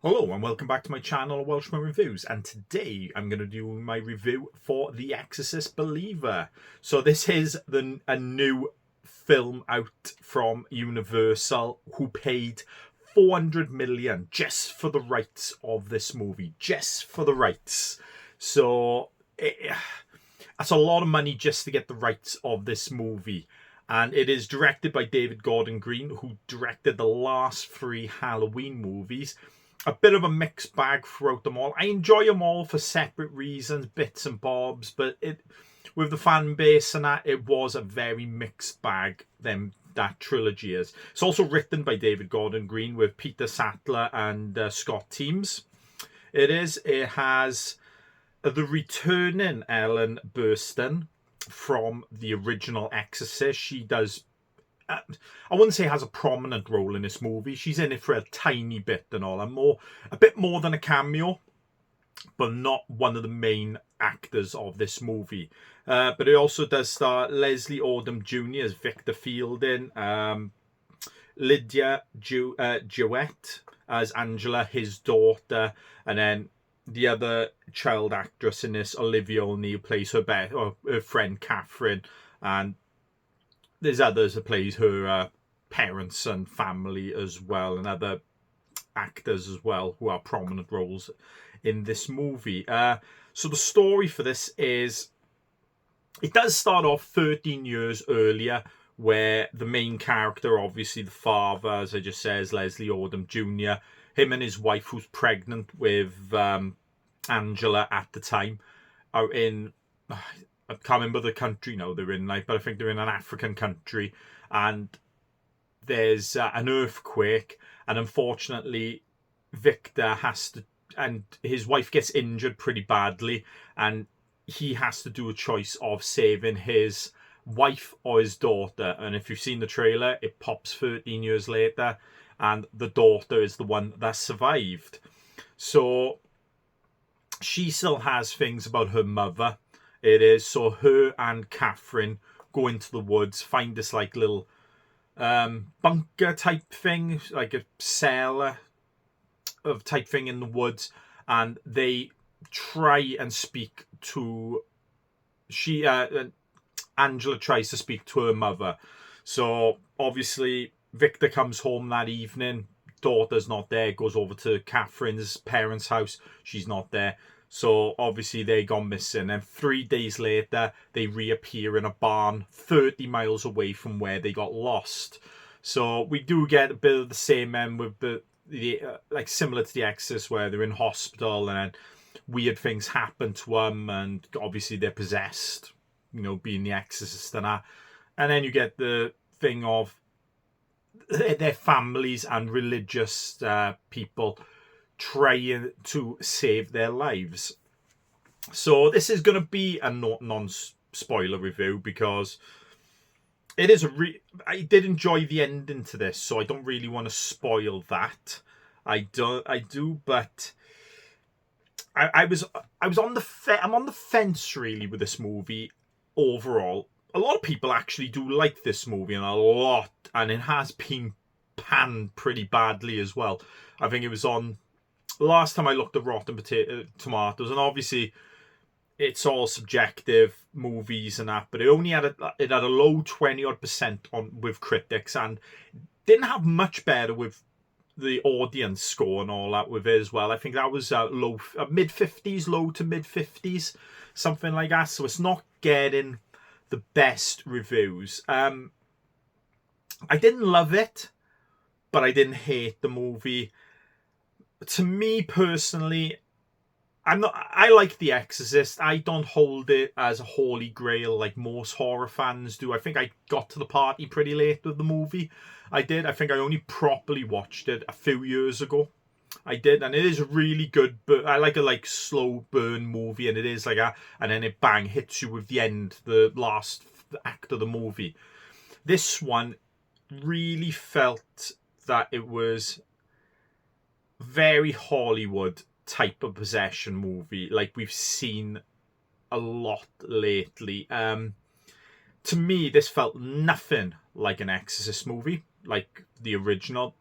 Hello and welcome back to my channel, Welshman Reviews, and today I'm going to do my review for The Exorcist Believer. So this is a new film out from Universal, who paid 400 million just for the rights of this movie, just for the rights. So that's a lot of money just to get the rights of this movie. And it is directed by David Gordon Green, who directed the last 3 Halloween movies. A bit of a mixed bag throughout them all. I enjoy them all for separate reasons, bits and bobs, but with the fan base and that, it was a very mixed bag, that trilogy is. It's also written by David Gordon Green with Peter Sattler and Scott Teems. It has the returning Ellen Burstyn from the original Exorcist. She does, I wouldn't say has a prominent role in this movie. She's in it for a tiny bit and all, and a bit more than a cameo, but not one of the main actors of this movie. But it also does star Leslie Odom Jr. as Victor Fielding, Lydia Jewett as Angela, his daughter, and then the other child actress in this, Olivia O'Neill, plays her friend Catherine, and there's others that plays her parents and family as well, and other actors as well who are prominent roles in this movie. So the story for this is, it does start off 13 years earlier, where the main character, obviously the father, as I just said, Leslie Odom Jr., him and his wife, who's pregnant with Angela at the time, are in, I can't remember the country now they're in, but I think they're in an African country, and there's an earthquake, and unfortunately Victor has to, and his wife gets injured pretty badly, and he has to do a choice of saving his wife or his daughter. And if you've seen the trailer, it pops 13 years later, and the daughter is the one that survived. So she still has things about her mother. It is so her and Catherine go into the woods, find this like little bunker type thing, like a cellar of type thing in the woods, and they try and speak to Angela tries to speak to her mother. So obviously Victor comes home that evening, daughter's not there, goes over to Catherine's parents' house, she's not there. So obviously they gone missing, and 3 days later they reappear in a barn 30 miles away from where they got lost. So we do get a bit of the same with the like similar to The Exorcist, where they're in hospital and weird things happen to them, and obviously they're possessed, being the Exorcist and that. And then you get the thing of their families and religious people trying to save their lives. So this is going to be a non-spoiler review, because it is I did enjoy the ending to this, so I don't really want to spoil that. I do, but I'm on the fence really with this movie overall. A lot of people actually do like this movie, and it has been panned pretty badly as well. I think it was on, last time I looked at Rotten Tomatoes, and obviously it's all subjective, movies and that, but it only had a low 20% on with critics, and didn't have much better with the audience score and all that with it as well. I think that was mid-50s, low to mid-50s, something like that. So it's not getting the best reviews. I didn't love it, but I didn't hate the movie. To me personally, I like The Exorcist. I don't hold it as a holy grail like most horror fans do. I think I got to the party pretty late with the movie. I did. I think I only properly watched it a few years ago. I did, and it is really good, but I like a slow burn movie, and it is like and then it bang hits you with the end, the last act of the movie. This one really felt that it was very Hollywood type of possession movie, like we've seen a lot lately. To me, this felt nothing like an Exorcist movie, like the original.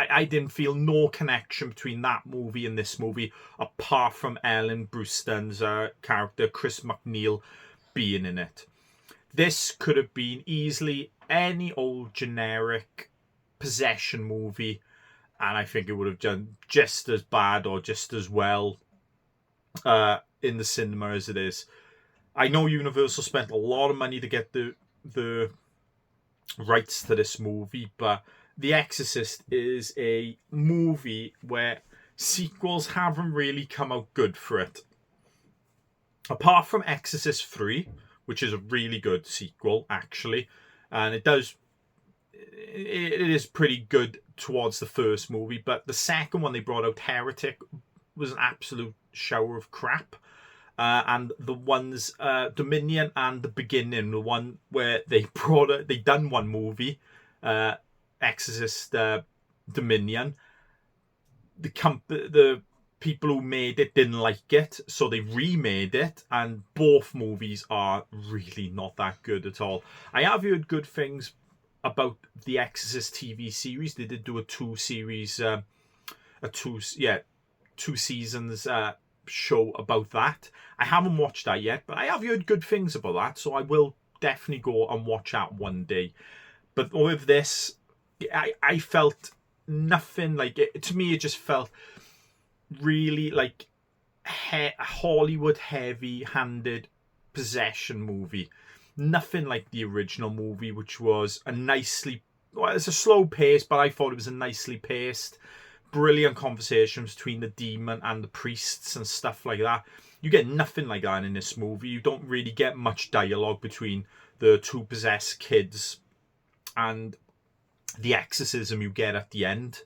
I didn't feel no connection between that movie and this movie, apart from Ellen Brewston's character, Chris McNeil, being in it. This could have been easily any old generic possession movie, and I think it would have done just as bad or just as well in the cinema as it is. I know Universal spent a lot of money to get the rights to this movie, but The Exorcist is a movie where sequels haven't really come out good for it. Apart from Exorcist 3, which is a really good sequel, actually, and it is pretty good towards the first movie, but the second one they brought out, Heretic, was an absolute shower of crap. And the ones Dominion and The Beginning, the one where they done one movie, Exorcist Dominion. The people who made it didn't like it, so they remade it, and both movies are really not that good at all. I have heard good things about the Exorcist TV series. They did do a two seasons show about that. I haven't watched that yet, but I have heard good things about that, so I will definitely go and watch that one day. But with this, I felt nothing like it. To me, it just felt really like Hollywood heavy-handed possession movie. Nothing like the original movie, which was it's a slow pace, but I thought it was a nicely paced, brilliant conversations between the demon and the priests and stuff like that. You get nothing like that in this movie. You don't really get much dialogue between the two possessed kids and the exorcism you get at the end.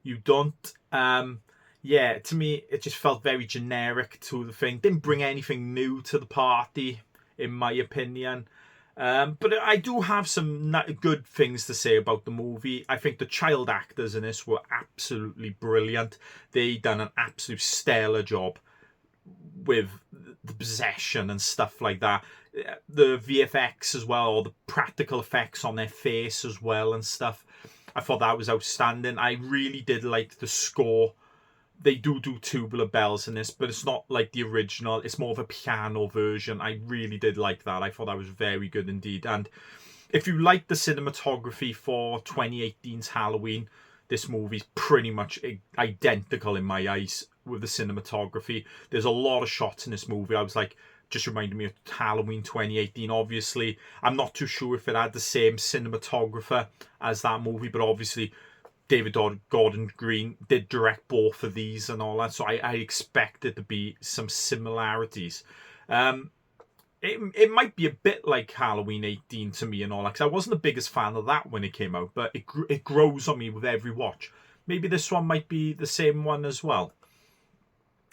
You don't. To me, it just felt very generic to the thing. Didn't bring anything new to the party, in my opinion. But I do have some good things to say about the movie. I think the child actors in this were absolutely brilliant. They done an absolute stellar job with the possession and stuff like that. The VFX as well, or the practical effects on their face as well and stuff. I thought that was outstanding. I really did like the score. They do tubular bells in this, but it's not like the original. It's more of a piano version. I really did like that. I thought that was very good indeed. And if you like the cinematography for 2018's Halloween, this movie's pretty much identical in my eyes with the cinematography. There's a lot of shots in this movie. I was like, just reminded me of Halloween 2018. Obviously, I'm not too sure if it had the same cinematographer as that movie, but obviously David Gordon Green did direct both of these and all that, so I expect it to be some similarities. It might be a bit like Halloween 18 to me and all that, because I wasn't the biggest fan of that when it came out, but it grows on me with every watch. Maybe this one might be the same one as well.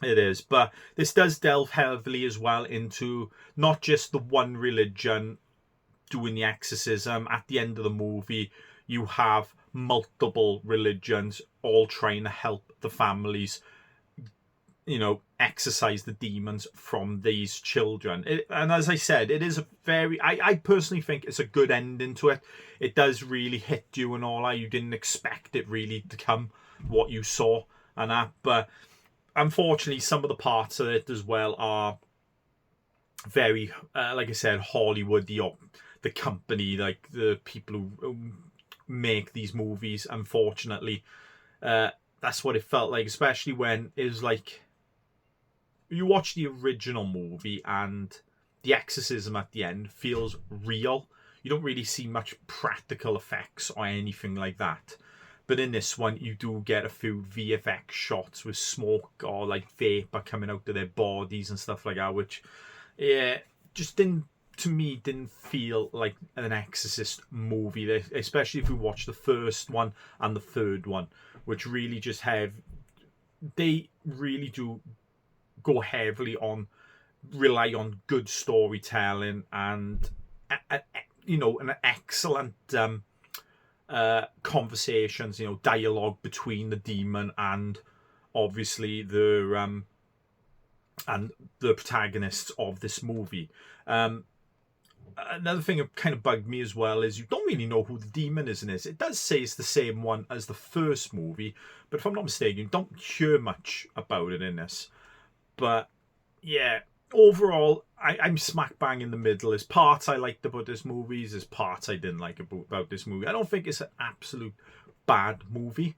It is, but this does delve heavily as well into not just the one religion doing the exorcism. At the end of the movie, you have multiple religions all trying to help the families, exorcise the demons from these children. And as I said, it is a I personally think it's a good ending to it. It does really hit you and all that. You didn't expect it really to come, what you saw and that, but unfortunately some of the parts of it as well are very, like I said, Hollywood, the company, like the people who make these movies. Unfortunately, that's what it felt like, especially when it was like you watch the original movie and the exorcism at the end feels real. You don't really see much practical effects or anything like that, but in this one you do get a few VFX shots with smoke or like vapor coming out of their bodies and stuff like that, which just didn't feel like an Exorcist movie, especially if you watch the first one and the third one, which really just they really do go heavily on, rely on good storytelling and an excellent conversations, dialogue between the demon and obviously the protagonists of this movie. Another thing that kind of bugged me as well is you don't really know who the demon is in this. It does say it's the same one as the first movie, but if I'm not mistaken, you don't hear much about it in this. But yeah, overall, I'm smack bang in the middle. There's parts I liked about this movie, there's parts I didn't like about this movie. I don't think it's an absolute bad movie,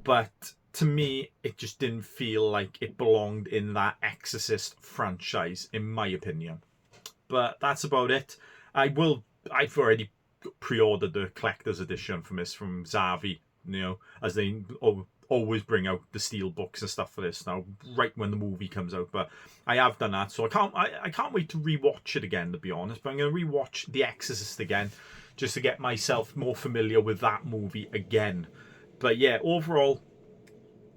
but to me, it just didn't feel like it belonged in that Exorcist franchise, in my opinion. But that's about it. I've already pre-ordered the collector's edition from this from Zavi. You know, as they always bring out the steel books and stuff for this now, right when the movie comes out. But I have done that, so I can't wait to rewatch it again. To be honest, but I'm going to rewatch The Exorcist again, just to get myself more familiar with that movie again. But yeah, overall,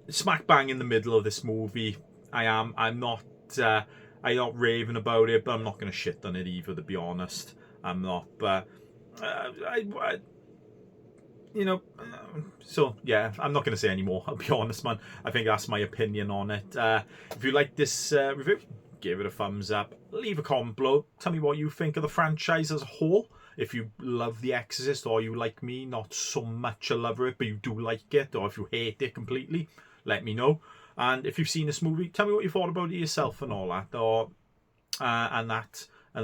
smack bang in the middle of this movie. I'm not. I'm not raving about it, but I'm not going to shit on it either. To be honest, I'm not. But you know, so yeah, I'm not going to say any more. I'll be honest, man. I think that's my opinion on it. If you like this review, give it a thumbs up. Leave a comment below. Tell me what you think of the franchise as a whole. If you love The Exorcist, or you like me, not so much a lover of it, but you do like it, or if you hate it completely, let me know. And if you've seen this movie, tell me what you thought about it yourself and all that, or and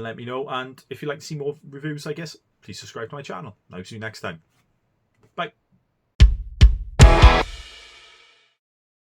let me know. And if you'd like to see more reviews, I guess, please subscribe to my channel. I'll see you next time.